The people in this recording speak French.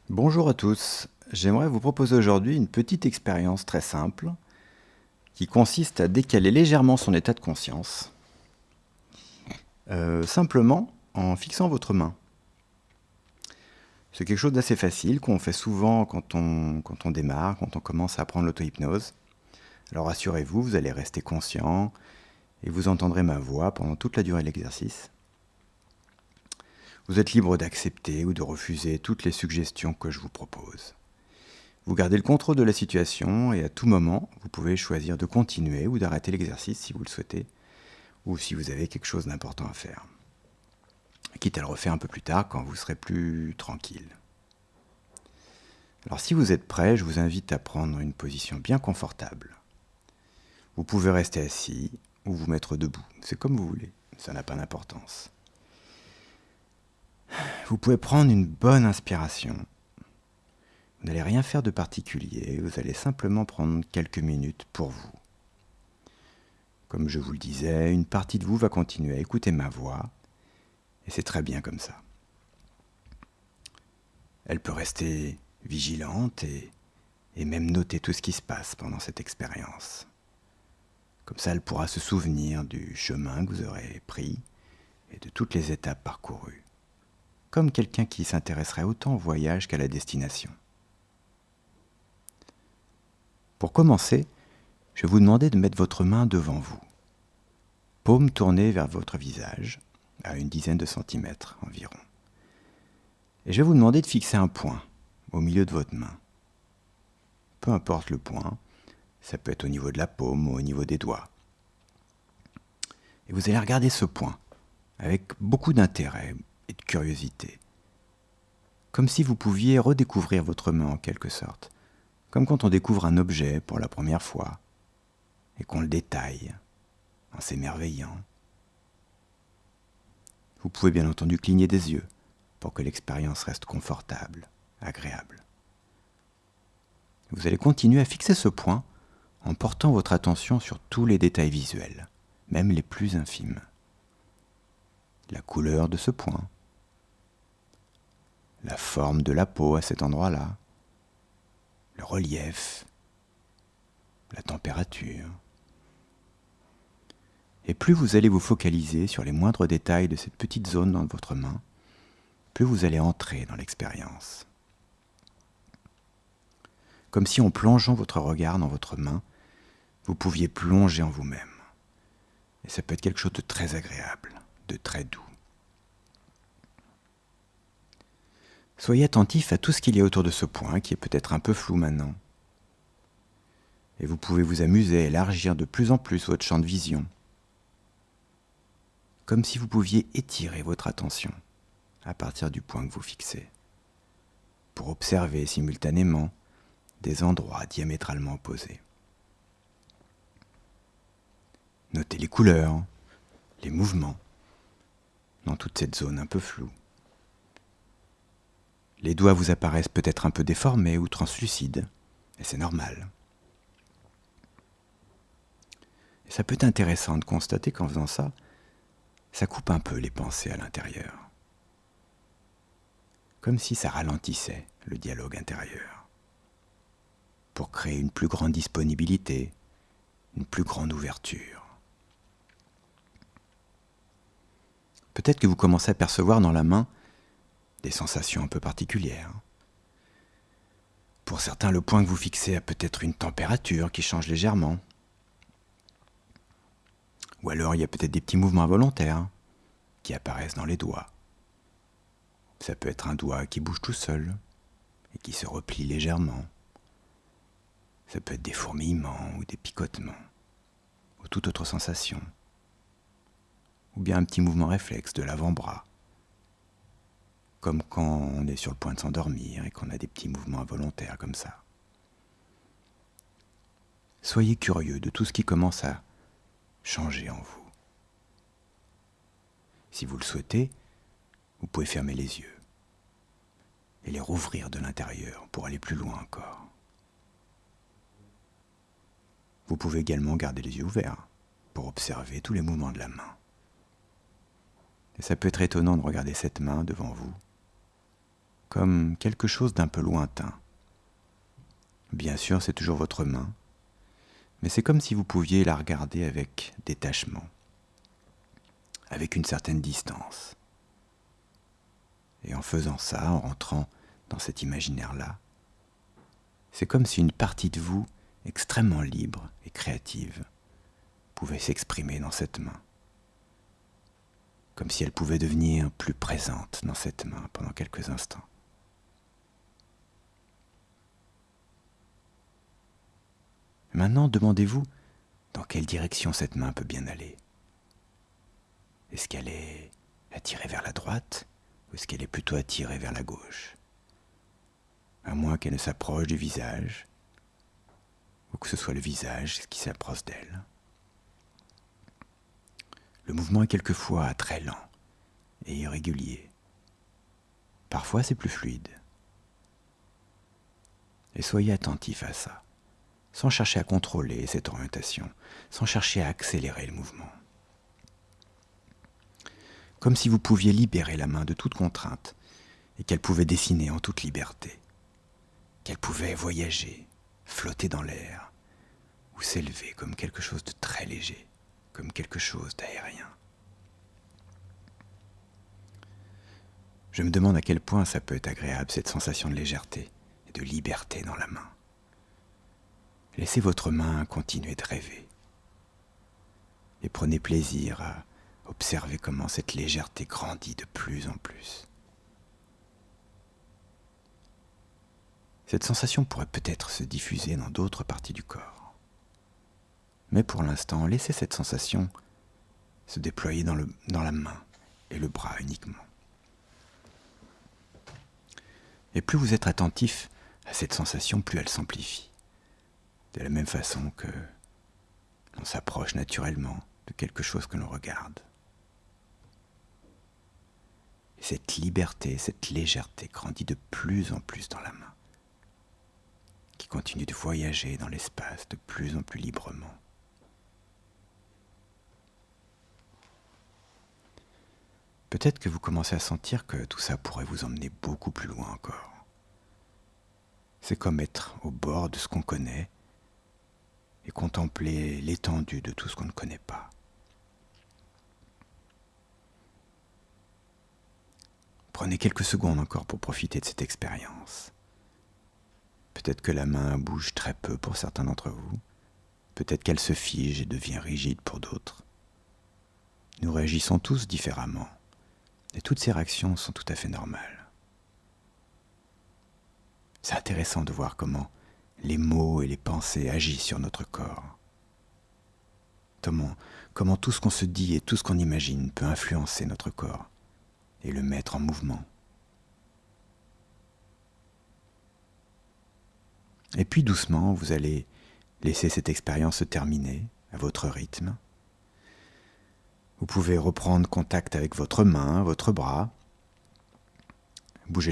Bonjour à tous, j'aimerais vous proposer aujourd'hui une petite expérience très simple qui consiste à décaler légèrement son état de conscience, simplement en fixant votre main. C'est quelque chose d'assez facile qu'on fait souvent quand on démarre, quand on commence à apprendre l'auto-hypnose. Alors rassurez-vous, vous allez rester conscient et vous entendrez ma voix pendant toute la durée de l'exercice. Vous êtes libre d'accepter ou de refuser toutes les suggestions que je vous propose. Vous gardez le contrôle de la situation et à tout moment, vous pouvez choisir de continuer ou d'arrêter l'exercice si vous le souhaitez, ou si vous avez quelque chose d'important à faire. Quitte à le refaire un peu plus tard quand vous serez plus tranquille. Alors si vous êtes prêt, je vous invite à prendre une position bien confortable. Vous pouvez rester assis ou vous mettre debout, c'est comme vous voulez, ça n'a pas d'importance. Vous pouvez prendre une bonne inspiration. Vous n'allez rien faire de particulier, vous allez simplement prendre quelques minutes pour vous. Comme je vous le disais, une partie de vous va continuer à écouter ma voix, et c'est très bien comme ça. Elle peut rester vigilante et même noter tout ce qui se passe pendant cette expérience. Comme ça, elle pourra se souvenir du chemin que vous aurez pris et de toutes les étapes parcourues, comme quelqu'un qui s'intéresserait autant au voyage qu'à la destination. Pour commencer, je vais vous demander de mettre votre main devant vous, paume tournée vers votre visage, à une dizaine de centimètres environ. Et je vais vous demander de fixer un point au milieu de votre main. Peu importe le point, ça peut être au niveau de la paume ou au niveau des doigts. Et vous allez regarder ce point avec beaucoup d'intérêt et de curiosité, comme si vous pouviez redécouvrir votre main en quelque sorte, comme quand on découvre un objet pour la première fois et qu'on le détaille en s'émerveillant. Vous pouvez bien entendu cligner des yeux pour que l'expérience reste confortable, agréable. Vous allez continuer à fixer ce point en portant votre attention sur tous les détails visuels, même les plus infimes. La couleur de ce point, la forme de la peau à cet endroit-là, le relief, la température. Et plus vous allez vous focaliser sur les moindres détails de cette petite zone dans votre main, plus vous allez entrer dans l'expérience. Comme si en plongeant votre regard dans votre main, vous pouviez plonger en vous-même. Et ça peut être quelque chose de très agréable, de très doux. Soyez attentif à tout ce qu'il y a autour de ce point, qui est peut-être un peu flou maintenant. Et vous pouvez vous amuser à élargir de plus en plus votre champ de vision, comme si vous pouviez étirer votre attention à partir du point que vous fixez, pour observer simultanément des endroits diamétralement opposés. Notez les couleurs, les mouvements dans toute cette zone un peu floue. Les doigts vous apparaissent peut-être un peu déformés ou translucides, et c'est normal. Et ça peut être intéressant de constater qu'en faisant ça, ça coupe un peu les pensées à l'intérieur. Comme si ça ralentissait le dialogue intérieur, pour créer une plus grande disponibilité, une plus grande ouverture. Peut-être que vous commencez à percevoir dans la main des sensations un peu particulières. Pour certains, le point que vous fixez a peut-être une température qui change légèrement. Ou alors il y a peut-être des petits mouvements involontaires qui apparaissent dans les doigts. Ça peut être un doigt qui bouge tout seul et qui se replie légèrement. Ça peut être des fourmillements ou des picotements ou toute autre sensation. Ou bien un petit mouvement réflexe de l'avant-bras, comme quand on est sur le point de s'endormir et qu'on a des petits mouvements involontaires comme ça. Soyez curieux de tout ce qui commence à changer en vous. Si vous le souhaitez, vous pouvez fermer les yeux et les rouvrir de l'intérieur pour aller plus loin encore. Vous pouvez également garder les yeux ouverts pour observer tous les mouvements de la main. Et ça peut être étonnant de regarder cette main devant vous comme quelque chose d'un peu lointain. Bien sûr, c'est toujours votre main, mais c'est comme si vous pouviez la regarder avec détachement, avec une certaine distance. Et en faisant ça, en rentrant dans cet imaginaire-là, c'est comme si une partie de vous, extrêmement libre et créative, pouvait s'exprimer dans cette main. Comme si elle pouvait devenir plus présente dans cette main pendant quelques instants. Maintenant, demandez-vous dans quelle direction cette main peut bien aller. Est-ce qu'elle est attirée vers la droite ou est-ce qu'elle est plutôt attirée vers la gauche? À moins qu'elle ne s'approche du visage ou que ce soit le visage qui s'approche d'elle. Le mouvement est quelquefois très lent et irrégulier. Parfois c'est plus fluide. Et soyez attentif à ça, sans chercher à contrôler cette orientation, sans chercher à accélérer le mouvement. Comme si vous pouviez libérer la main de toute contrainte et qu'elle pouvait dessiner en toute liberté, qu'elle pouvait voyager, flotter dans l'air ou s'élever comme quelque chose de très léger, comme quelque chose d'aérien. Je me demande à quel point ça peut être agréable, cette sensation de légèreté et de liberté dans la main. Laissez votre main continuer de rêver. Et prenez plaisir à observer comment cette légèreté grandit de plus en plus. Cette sensation pourrait peut-être se diffuser dans d'autres parties du corps. Mais pour l'instant, laissez cette sensation se déployer dans la main et le bras uniquement. Et plus vous êtes attentif à cette sensation, plus elle s'amplifie. De la même façon que l'on s'approche naturellement de quelque chose que l'on regarde. Et cette liberté, cette légèreté grandit de plus en plus dans la main, qui continue de voyager dans l'espace de plus en plus librement. Peut-être que vous commencez à sentir que tout ça pourrait vous emmener beaucoup plus loin encore. C'est comme être au bord de ce qu'on connaît et contempler l'étendue de tout ce qu'on ne connaît pas. Prenez quelques secondes encore pour profiter de cette expérience. Peut-être que la main bouge très peu pour certains d'entre vous. Peut-être qu'elle se fige et devient rigide pour d'autres. Nous réagissons tous différemment. Et toutes ces réactions sont tout à fait normales. C'est intéressant de voir comment les mots et les pensées agissent sur notre corps. Comment tout ce qu'on se dit et tout ce qu'on imagine peut influencer notre corps et le mettre en mouvement. Et puis doucement, vous allez laisser cette expérience se terminer à votre rythme. Vous pouvez reprendre contact avec votre main, votre bras, bouger